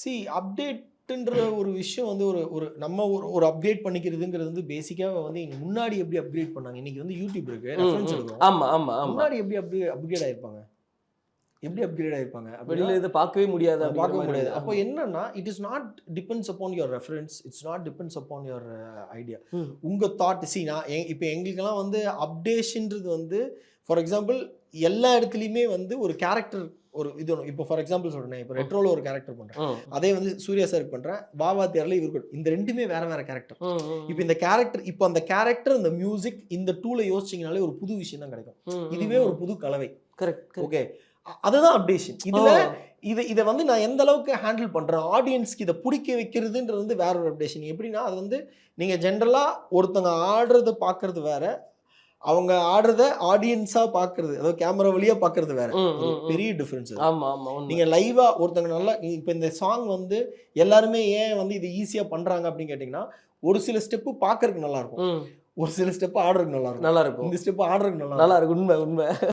C அப்டேட்ன்ற ஒரு விஷயம் வந்து ஒரு ஒரு நம்ம ஒரு அப்டேட் பண்ணிக்கிறதுங்கிறது வந்து பேசிக்காக வந்து முன்னாடி எப்படி அப்கிரேட் பண்ணாங்க. இன்னைக்கு வந்து யூடியூப் இருக்கு, ரெஃபரன்ஸ் எடுக்கிறோம். ஆமா, ஆமா, ஆமா. முன்னாடி எப்படி அப்கிரேட் ஆயிருப்பாங்க, எப்படி அப்கிரேட் ஆயிருப்பாங்க அப்படின்னா வெளியில இதை பார்க்கவே முடியாது அப்படிங்கிற பார்க்கவே மாதிரி முடியாது. இருந்தது. அப்போ ஆமா. என்னன்னா it is not depends upon your reference, it's not depends upon your idea. ம். உங்க தாட் சி நான் இப்போ எங்களுக்கெல்லாம் வந்து அப்டேஷன்றது வந்து ஃபார் எக்ஸாம்பிள் எல்லா இடத்துலையுமே வந்து ஒரு கேரக்டர் ஒரு இது ஒன்று. இப்போ ஃபார் எக்ஸாம்பிள் சொல்றேன், இப்போ ரெட்ரோல ஒரு கேரக்டர் பண்றேன், ம். அதே வந்து சூர்யா சார் பண்றேன், வாவா தேர்ல இவருக்கு இந்த ரெண்டுமே வேற வேற கேரக்டர். ம். இப்போ இந்த கேரக்டர் இப்போ அந்த கேரக்டர் இந்த மியூசிக் இந்த டூல யோசிச்சீங்கனாலே ஒரு புது விஷயம் தான் கிடைக்கும். ம். இதுவே ஒரு புது கலவை. கரெக்ட். ஓகே, அதுதான் அப்டேஷன். இதுல இதை வந்து நான் எந்த அளவுக்கு ஹேண்டில் பண்றேன், ஆடியன்ஸ்க்கு இதை பிடிக்க வைக்கிறதுன்றது வந்து வேற ஒரு அப்டேஷன். எப்படின்னா அது வந்து நீங்க ஜென்ரலா ஒருத்தவங்க ஆடுறத பார்க்கறது வேற, அவங்க ஆடுறத ஆடியன்ஸா பார்க்கறது, அதாவது கேமரா வழியா பார்க்கறது வேற. ஒரு பெரிய டிஃபரன்ஸ். ஆமா, ஆமா. நீங்க லைவா ஒருத்தங்க நல்லா இப்போ இந்த சாங் வந்து எல்லாருமே ஏன் வந்து இது ஈஸியா பண்றாங்க அப்படின்னு கேட்டீங்கன்னா, ஒரு சில ஸ்டெப் பார்க்கறதுக்கு நல்லா இருக்கும், ஒரு சில ஸ்டெப் ஆடுறதுக்கு நல்லா இருக்கும், நல்லா இருக்கும். இந்த ஸ்டெப் ஆடுறதுக்கு நல்லா நல்லா இருக்கும். உண்மை, உண்மை.